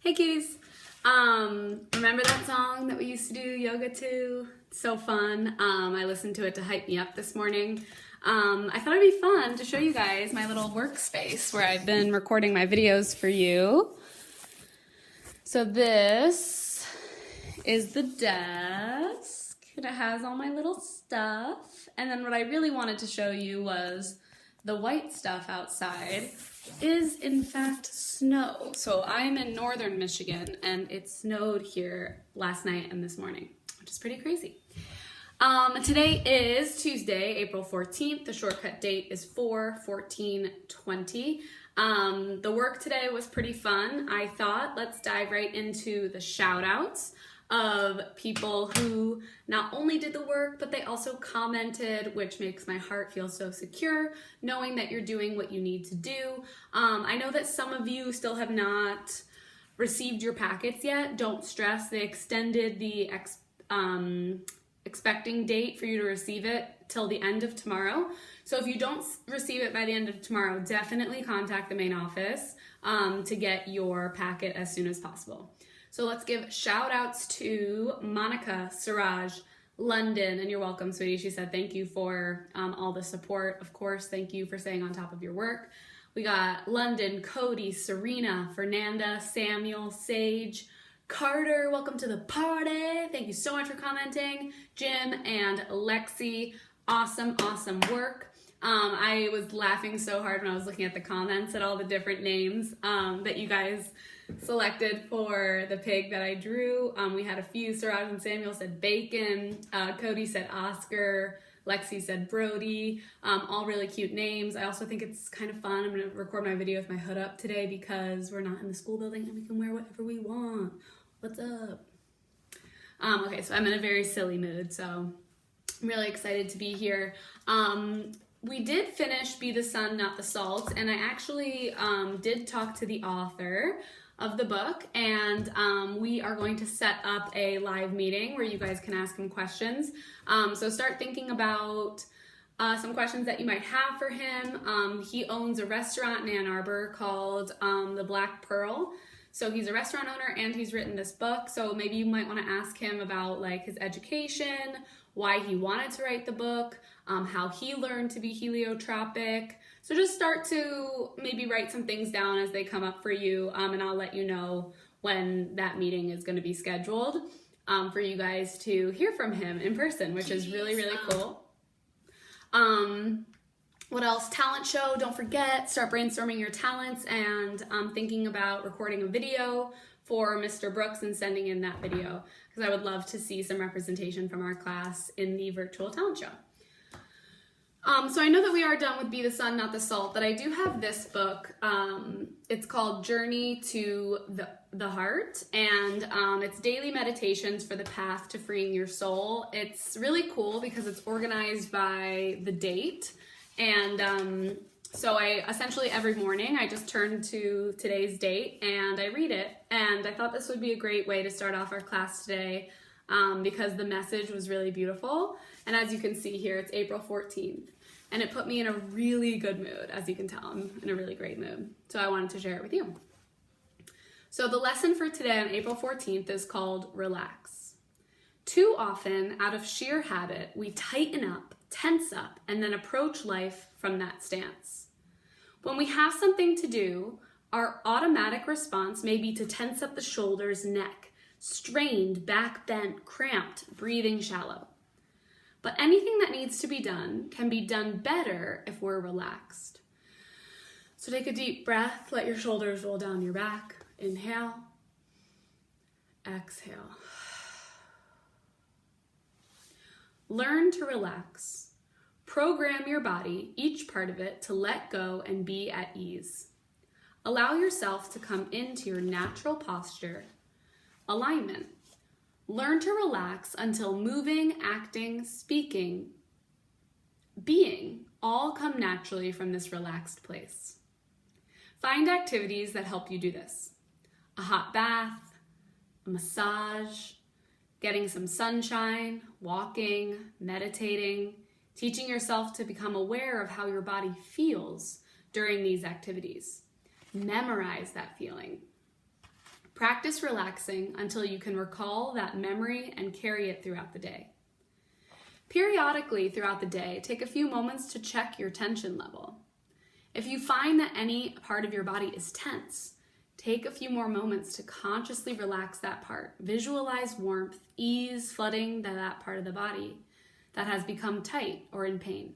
Hey cuties! Remember that song that we used to do yoga to? It's so fun. I listened to it to hype me up this morning. I thought it'd be fun to show you guys my little workspace where I've been recording my videos for you. So this is the desk. It has all my little stuff. And then what I really wanted to show you was the white stuff outside is in fact snow. So I'm in northern Michigan and it snowed here last night and this morning, which is pretty crazy. Today is Tuesday, April 14th. The shortcut date is 4/14/20. The work today was pretty fun. I thought let's dive right into the shout outs of people who not only did the work, but they also commented, which makes my heart feel so secure, knowing that you're doing what you need to do. I know that some of you still have not received your packets yet. Don't stress, they extended the expecting date for you to receive it till the end of tomorrow. So if you don't receive it by the end of tomorrow, definitely contact the main office to get your packet as soon as possible. So let's give shout outs to Monica, Siraj, London, and you're welcome, sweetie. She said thank you for all the support. Of course, thank you for staying on top of your work. We got London, Cody, Serena, Fernanda, Samuel, Sage, Carter, welcome to the party. Thank you so much for commenting. Jim and Lexi, awesome work. I was laughing so hard when I was looking at the comments at all the different names that you guys selected for the pig that I drew. We had a few. Siraj and Samuel said bacon. Cody said Oscar. Lexi said Brody. All really cute names. I also think it's kind of fun. I'm going to record my video with my hood up today because we're not in the school building and we can wear whatever we want. What's up? Okay, so I'm in a very silly mood, so I'm really excited to be here. We did finish Be the Sun, Not the Salt, and I actually did talk to the author of the book, and we are going to set up a live meeting where you guys can ask him questions. So start thinking about some questions that you might have for him. He owns a restaurant in Ann Arbor called the Black Pearl. So he's a restaurant owner and he's written this book. So maybe you might want to ask him about like his education, why he wanted to write the book, how he learned to be heliotropic. So just start to maybe write some things down as they come up for you, and I'll let you know when that meeting is going to be scheduled for you guys to hear from him in person, which is really cool. What else? Talent show. Don't forget, start brainstorming your talents and thinking about recording a video for Mr. Brooks and sending in that video because I would love to see some representation from our class in the virtual talent show. So I know that we are done with Be the Sun, Not the Salt, but I do have this book. It's called Journey to the Heart, and it's daily meditations for the path to freeing your soul. It's really cool because it's organized by the date, and so I essentially every morning I just turn to today's date and I read it, and I thought this would be a great way to start off our class today because the message was really beautiful, and as you can see here, it's April 14th. And it put me in a really good mood. As you can tell, I'm in a really great mood. So I wanted to share it with you. So the lesson for today on April 14th is called Relax. Too often, out of sheer habit, we tighten up, tense up, and then approach life from that stance. When we have something to do, our automatic response may be to tense up the shoulders, neck, strained, back bent, cramped, breathing shallow. But anything that needs to be done can be done better if we're relaxed. So take a deep breath, let your shoulders roll down your back. Inhale, exhale. Learn to relax. Program your body, each part of it, to let go and be at ease. Allow yourself to come into your natural posture, alignment. Learn to relax until moving, acting, speaking, being all come naturally from this relaxed place. Find activities that help you do this. A hot bath, a massage, getting some sunshine, walking, meditating, teaching yourself to become aware of how your body feels during these activities. Memorize that feeling. Practice relaxing until you can recall that memory and carry it throughout the day. Periodically throughout the day, take a few moments to check your tension level. If you find that any part of your body is tense, take a few more moments to consciously relax that part. Visualize warmth, ease flooding to that part of the body that has become tight or in pain.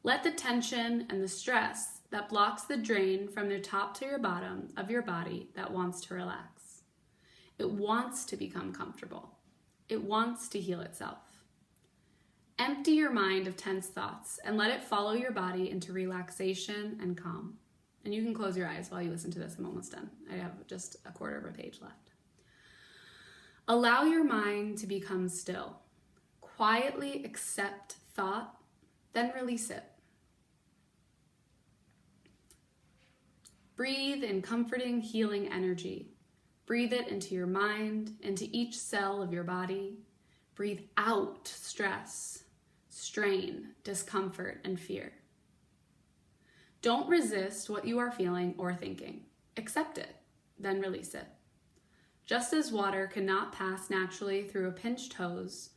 Let the tension and the stress that blocks the drain from the top to your bottom of your body that wants to relax. It wants to become comfortable. It wants to heal itself. Empty your mind of tense thoughts and let it follow your body into relaxation and calm. And you can close your eyes while you listen to this. I'm almost done. I have just a quarter of a page left. Allow your mind to become still. Quietly accept thought, then release it. Breathe in comforting, healing energy. Breathe it into your mind, into each cell of your body. Breathe out stress, strain, discomfort, and fear. Don't resist what you are feeling or thinking. Accept it, then release it. Just as water cannot pass naturally through a pinched hose,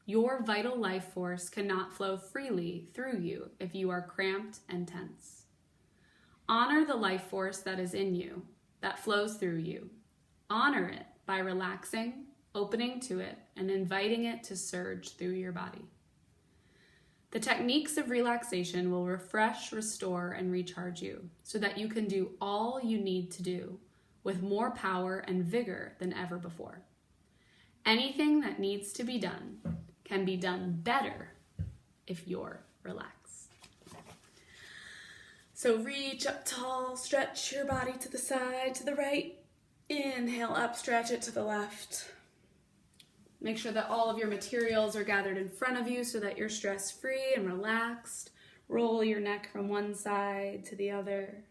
your vital life force cannot flow freely through you if you are cramped and tense. Honor the life force that is in you, that flows through you. Honor it by relaxing, opening to it, and inviting it to surge through your body. The techniques of relaxation will refresh, restore, and recharge you so that you can do all you need to do with more power and vigor than ever before. Anything that needs to be done can be done better if you're relaxed. So reach up tall, stretch your body to the side, to the right. Inhale up, stretch it to the left. Make sure that all of your materials are gathered in front of you so that you're stress-free and relaxed. Roll your neck from one side to the other.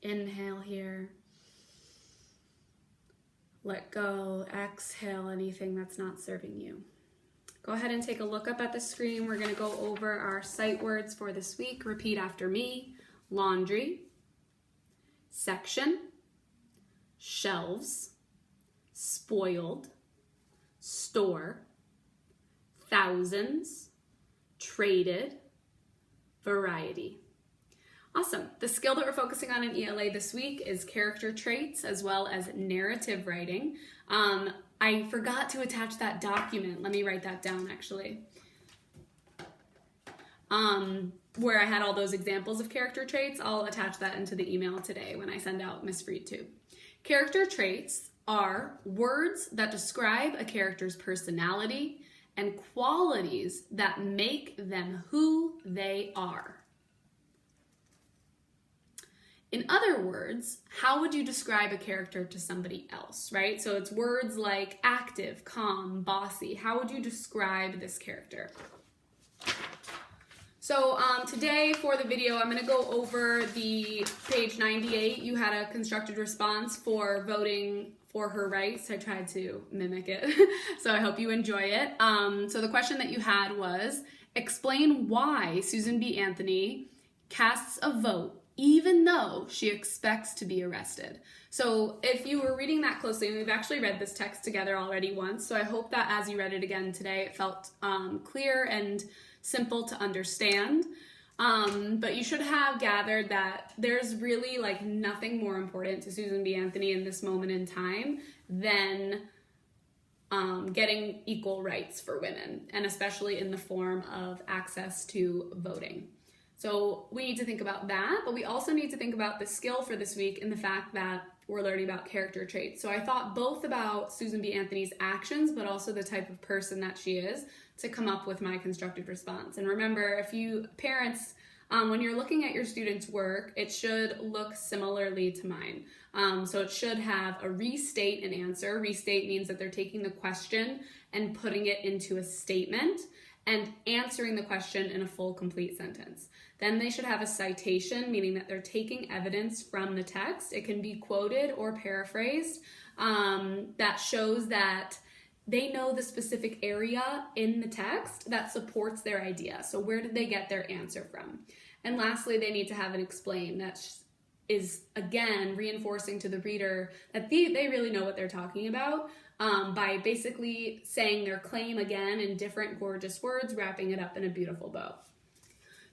Inhale here. Let go. Exhale anything that's not serving you. Go ahead and take a look up at the screen. We're going to go over our sight words for this week. Repeat after me. Laundry, section, shelves, spoiled, store, thousands, traded, variety. Awesome. The skill that we're focusing on in ELA this week is character traits as well as narrative writing. I forgot to attach that document. Let me write that down actually. Where I had all those examples of character traits. I'll attach that into the email today when I send out Miss Freed too. Character traits are words that describe a character's personality and qualities that make them who they are. In other words, how would you describe a character to somebody else, right? So it's words like active, calm, bossy. How would you describe this character? So today for the video, I'm going to go over the page 98. You had a constructed response for voting for her rights. I tried to mimic it, so I hope you enjoy it. So the question that you had was, explain why Susan B. Anthony casts a vote even though she expects to be arrested. So if you were reading that closely, and we've actually read this text together already once, so I hope that as you read it again today, it felt clear and simple to understand. But you should have gathered that there's really like nothing more important to Susan B. Anthony in this moment in time than getting equal rights for women, and especially in the form of access to voting. So we need to think about that, but we also need to think about the skill for this week and the fact that we're learning about character traits. So I thought both about Susan B. Anthony's actions, but also the type of person that she is, to come up with my constructed response. And remember, if you parents, when you're looking at your students' work, it should look similarly to mine. So it should have a restate and answer. Restate means that they're taking the question and putting it into a statement and answering the question in a full, complete sentence. Then they should have a citation, meaning that they're taking evidence from the text. It can be quoted or paraphrased that shows that they know the specific area in the text that supports their idea. So where did they get their answer from? And lastly, they need to have an explain that is again reinforcing to the reader that they really know what they're talking about by basically saying their claim again in different gorgeous words, wrapping it up in a beautiful bow.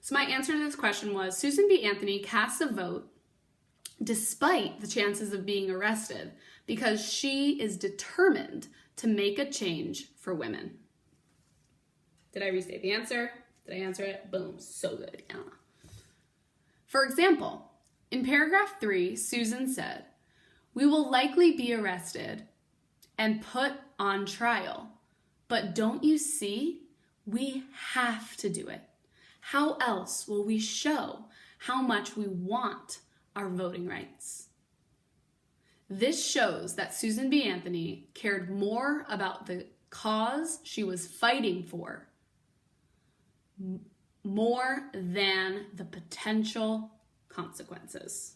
So my answer to this question was Susan B. Anthony casts a vote despite the chances of being arrested because she is determined to make a change for women. Did I restate the answer? Did I answer it? Boom, so good, yeah. For example, in paragraph 3, Susan said, "We will likely be arrested and put on trial, but don't you see? We have to do it. How else will we show how much we want our voting rights?" This shows that Susan B. Anthony cared more about the cause she was fighting for more than the potential consequences.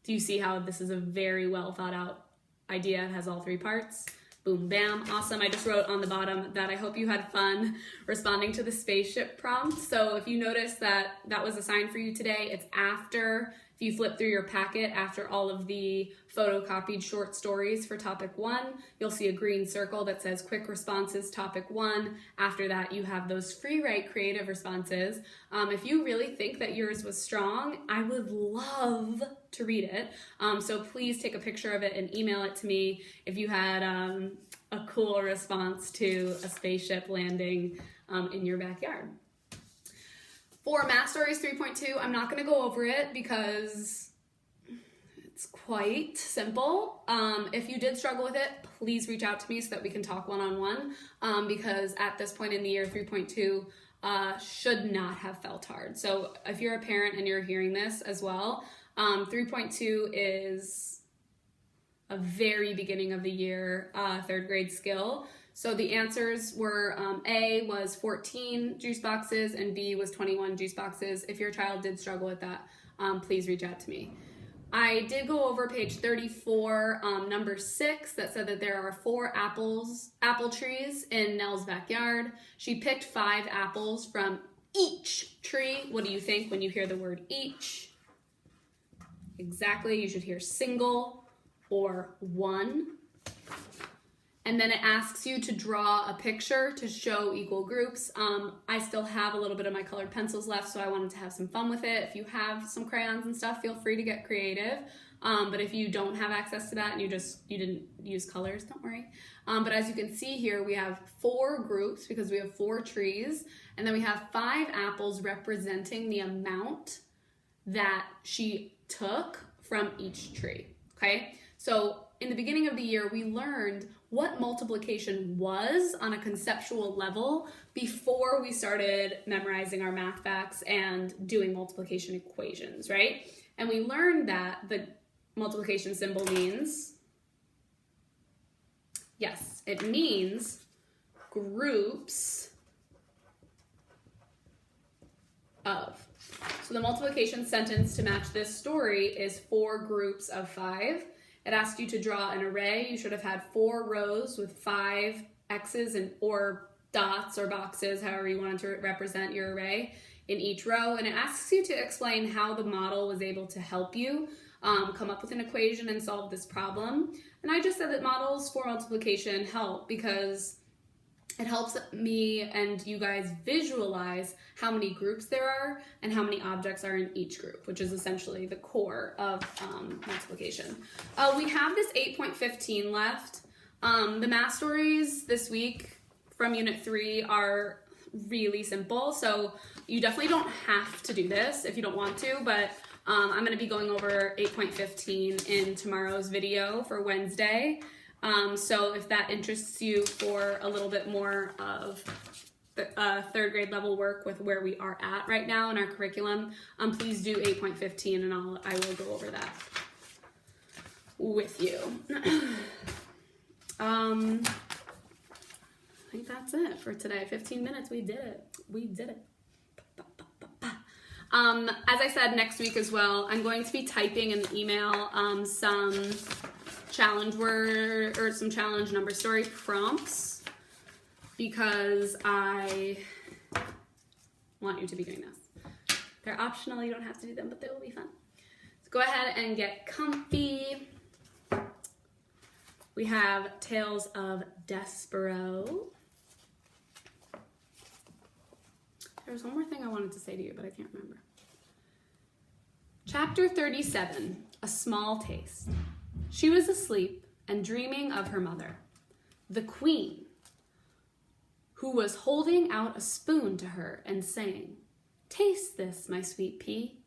Do you see how this is a very well thought out idea? It has all 3 parts. Boom, bam, awesome. I just wrote on the bottom that I hope you had fun responding to the spaceship prompt. So if you notice that that was assigned for you today, it's after, if you flip through your packet, after all of the photocopied short stories for topic 1, you'll see a green circle that says quick responses topic 1. After that, you have those free write creative responses. If you really think that yours was strong, I would love to read it. So please take a picture of it and email it to me if you had a cool response to a spaceship landing in your backyard. For Math Stories 3.2, I'm not going to go over it because it's quite simple. If you did struggle with it, please reach out to me so that we can talk one-on-one because at this point in the year, 3.2 should not have felt hard. So if you're a parent and you're hearing this as well, 3.2 is a very beginning of the year 3rd grade skill. So the answers were A was 14 juice boxes and B was 21 juice boxes. If your child did struggle with that, please reach out to me. I did go over page 34, number 6, that said that there are 4 apple trees in Nell's backyard. She picked 5 apples from each tree. What do you think when you hear the word each? Exactly, you should hear single or one. And then it asks you to draw a picture to show equal groups. I still have a little bit of my colored pencils left, so I wanted to have some fun with it. If you have some crayons and stuff, feel free to get creative. But if you don't have access to that and you didn't use colors, don't worry. But as you can see here, we have 4 groups because we have 4 trees. And then we have 5 apples representing the amount that she took from each tree, okay? So in the beginning of the year, we learned what multiplication was on a conceptual level before we started memorizing our math facts and doing multiplication equations, right? And we learned that the multiplication symbol means, yes, it means groups of. So the multiplication sentence to match this story is 4 groups of 5. It asked you to draw an array. You should have had 4 rows with 5 X's or dots or boxes, however you wanted to represent your array in each row. And it asks you to explain how the model was able to help you come up with an equation and solve this problem. And I just said that models for multiplication help because it helps me and you guys visualize how many groups there are and how many objects are in each group, which is essentially the core of multiplication. We have this 8.15 left. The math stories this week from Unit 3 are really simple, so you definitely don't have to do this if you don't want to, but I'm going to be going over 8.15 in tomorrow's video for Wednesday. So if that interests you for a little bit more of the 3rd grade level work with where we are at right now in our curriculum, please do 8.15 and I will go over that with you. I think that's it for today. 15 minutes, we did it. We did it. As I said, next week as well, I'm going to be typing in the email some challenge word or some challenge number story prompts because I want you to be doing this. They're optional, you don't have to do them, but they will be fun. So go ahead and get comfy. We have Tales of Despero. There was one more thing I wanted to say to you, but I can't remember. Chapter 37, A Small Taste. She was asleep and dreaming of her mother, the queen, who was holding out a spoon to her and saying, "Taste this, my sweet pea.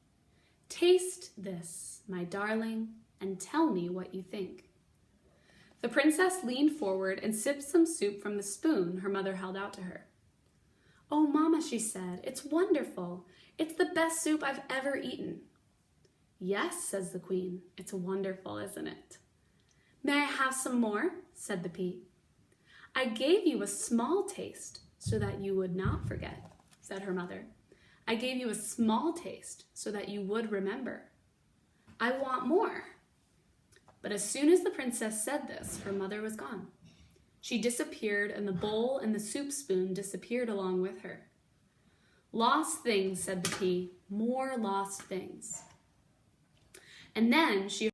Taste this, my darling, and tell me what you think." The princess leaned forward and sipped some soup from the spoon her mother held out to her. "Oh, Mama," she said, "it's wonderful. It's the best soup I've ever eaten." "Yes," says the queen, "it's wonderful, isn't it?" "May I have some more?" said the pea. "I gave you a small taste so that you would not forget," said her mother. "I gave you a small taste so that you would remember. I want more." But as soon as the princess said this, her mother was gone. She disappeared, and the bowl and the soup spoon disappeared along with her. "Lost things," said the pea, "more lost things." And then she